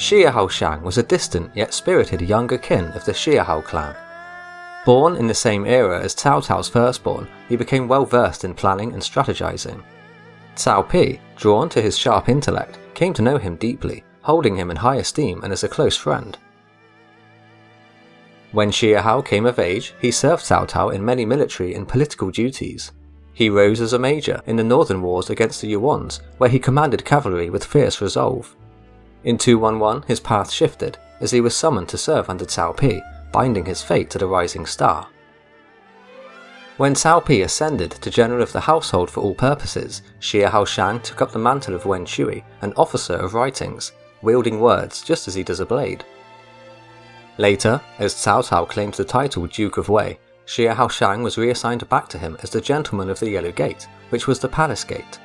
Xiahou Shang was a distant yet spirited younger kin of the Xiahou clan. Born in the same era as Cao Cao's firstborn, he became well versed in planning and strategizing. Cao Pi, drawn to his sharp intellect, came to know him deeply, holding him in high esteem and as a close friend. When Xiahou came of age, he served Cao Cao in many military and political duties. He rose as a major in the northern wars against the Yuans, where he commanded cavalry with fierce resolve. In 211 his path shifted, as he was summoned to serve under Cao Pi, binding his fate to the rising star. When Cao Pi ascended to general of the household for all purposes, Xiahou Shang took up the mantle of Wen Shui, an officer of writings, wielding words just as he does a blade. Later, as Cao Cao claimed the title Duke of Wei, Xiahou Shang was reassigned back to him as the Gentleman of the Yellow Gate, which was the Palace Gate.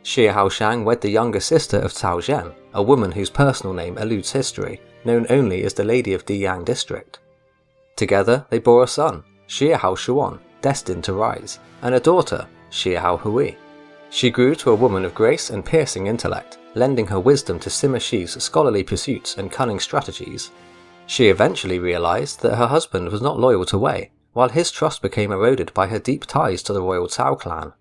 Xiahou Shang wed the younger sister of Cao Zhen, a woman whose personal name eludes history, known only as the Lady of Diyang District. Together they bore a son, Xiahou Shuan, destined to rise, and a daughter, Xiahou Hui. She grew to a woman of grace and piercing intellect, lending her wisdom to Sima Shi's scholarly pursuits and cunning strategies. She eventually realized that her husband was not loyal to Wei, while his trust became eroded by her deep ties to the royal Cao clan.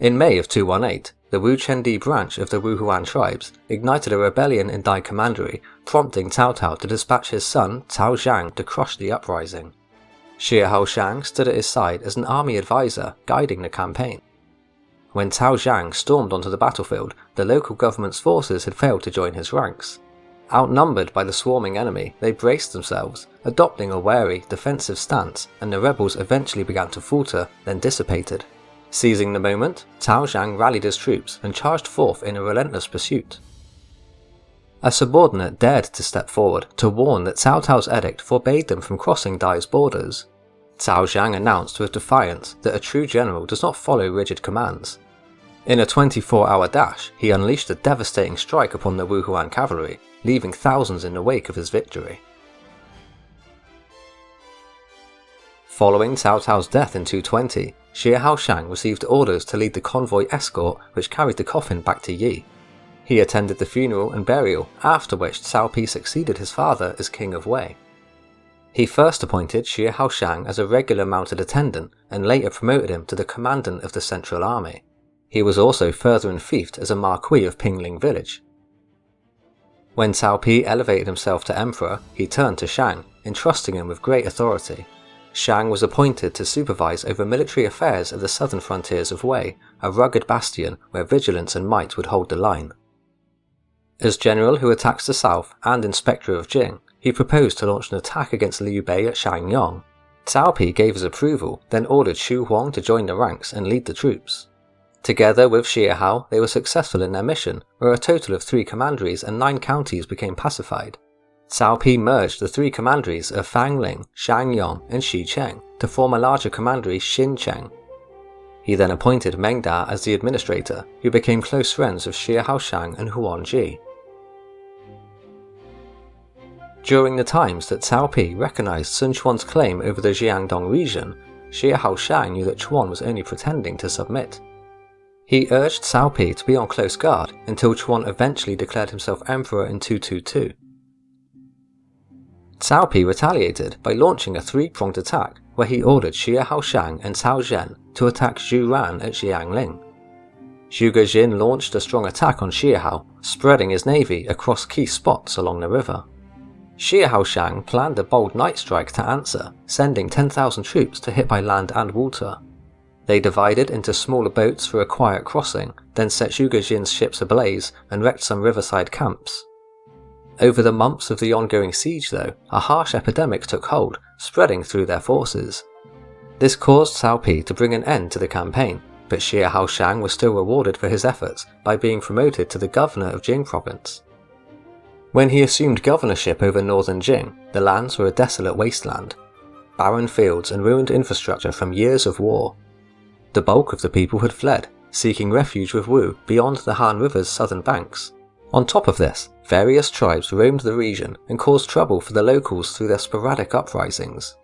In May of 218, the Wu Chendi branch of the Wu Huan tribes ignited a rebellion in Dai Commandery, prompting Cao Cao to dispatch his son Cao Zhang to crush the uprising. Xiahou Shang stood at his side as an army advisor, guiding the campaign. When Cao Zhang stormed onto the battlefield, the local government's forces had failed to join his ranks. Outnumbered by the swarming enemy, they braced themselves, adopting a wary, defensive stance, and the rebels eventually began to falter, then dissipated. Seizing the moment, Cao Zhang rallied his troops and charged forth in a relentless pursuit. A subordinate dared to step forward to warn that Cao Cao's edict forbade them from crossing Dai's borders. Cao Zhang announced with defiance that a true general does not follow rigid commands. In a 24-hour dash, he unleashed a devastating strike upon the Wu Huan cavalry, leaving thousands in the wake of his victory. Following Cao Cao's death in 220, Xiahou Shang received orders to lead the convoy escort which carried the coffin back to Yi. He attended the funeral and burial, after which Cao Pi succeeded his father as King of Wei. He first appointed Xiahou Shang as a regular mounted attendant and later promoted him to the commandant of the Central Army. He was also further enfeoffed as a Marquis of Pingling Village. When Cao Pi elevated himself to emperor, he turned to Shang, entrusting him with great authority. Shang was appointed to supervise over military affairs at the southern frontiers of Wei, a rugged bastion where vigilance and might would hold the line. As general who attacks the south and inspector of Jing, he proposed to launch an attack against Liu Bei at Shangyong. Cao Pi gave his approval, then ordered Xu Huang to join the ranks and lead the troops. Together with Xiahou, they were successful in their mission, where a total of 3 commanderies and 9 counties became pacified. Cao Pi merged the 3 commanderies of Fangling, Shangyong, and Xicheng to form a larger commandery Xincheng. He then appointed Meng Da as the administrator, who became close friends of Xiahou Shang and Huan Ji. During the times that Cao Pi recognized Sun Quan's claim over the Jiangdong region, Xiahou Shang knew that Quan was only pretending to submit. He urged Cao Pi to be on close guard until Quan eventually declared himself emperor in 222. Cao Pi retaliated by launching a 3-pronged attack where he ordered Xiahou Shang and Cao Zhen to attack Zhu Ran at Xuanling. Zhuge Jin launched a strong attack on Xiahou, spreading his navy across key spots along the river. Xiahou Shang planned a bold night strike to answer, sending 10,000 troops to hit by land and water. They divided into smaller boats for a quiet crossing, then set Zhuge Jin's ships ablaze and wrecked some riverside camps. Over the months of the ongoing siege though, a harsh epidemic took hold, spreading through their forces. This caused Cao Pi to bring an end to the campaign, but Xiahou Shang was still rewarded for his efforts by being promoted to the governor of Jing province. When he assumed governorship over northern Jing, the lands were a desolate wasteland, barren fields and ruined infrastructure from years of war. The bulk of the people had fled, seeking refuge with Wu beyond the Han River's southern banks. On top of this, various tribes roamed the region and caused trouble for the locals through their sporadic uprisings.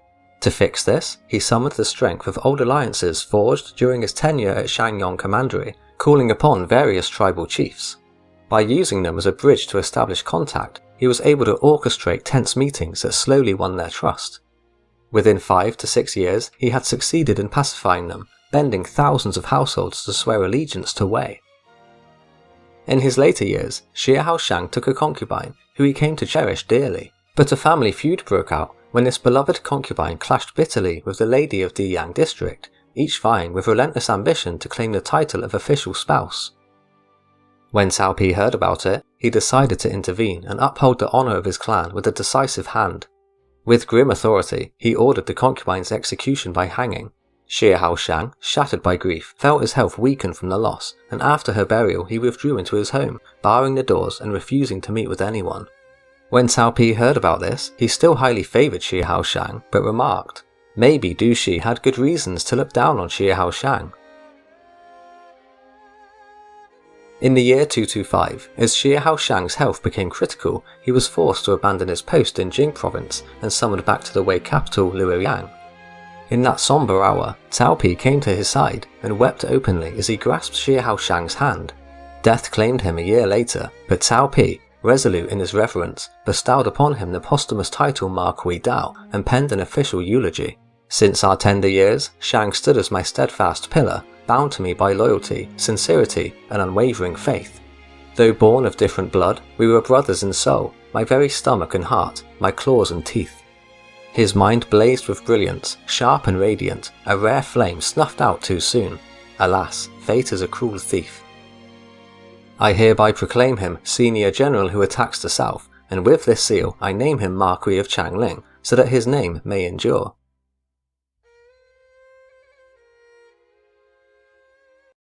To fix this, he summoned the strength of old alliances forged during his tenure at Shangyong Commandery calling upon various tribal chiefs. By using them as a bridge to establish contact, he was able to orchestrate tense meetings that slowly won their trust. Within 5 to 6 years, he had succeeded in pacifying them, bending thousands of households to swear allegiance to Wei. In his later years, Xiahou Shang took a concubine who he came to cherish dearly, but a family feud broke out when this beloved concubine clashed bitterly with the lady of Diyang district, each vying with relentless ambition to claim the title of official spouse. When Cao Pi heard about it, he decided to intervene and uphold the honour of his clan with a decisive hand. With grim authority, he ordered the concubine's execution by hanging. Xiahou Shang, shattered by grief, felt his health weaken from the loss, and after her burial he withdrew into his home, barring the doors and refusing to meet with anyone. When Cao Pi heard about this, he still highly favoured Xiahou Shang, but remarked, maybe Du Shi had good reasons to look down on Xiahou Shang. In the year 225, as Xiahou Shang's health became critical, he was forced to abandon his post in Jing province and summoned back to the Wei capital Luoyang. In that sombre hour, Cao Pi came to his side and wept openly as he grasped Xiahou Shang's hand. Death claimed him a year later, but Cao Pi, resolute in his reverence, bestowed upon him the posthumous title Marquis Dao and penned an official eulogy. Since our tender years, Shang stood as my steadfast pillar, bound to me by loyalty, sincerity, and unwavering faith. Though born of different blood, we were brothers in soul, my very stomach and heart, my claws and teeth. His mind blazed with brilliance, sharp and radiant, a rare flame snuffed out too soon. Alas, fate is a cruel thief. I hereby proclaim him Senior General who attacks the South, and with this seal I name him Marquis of Xuanling, so that his name may endure.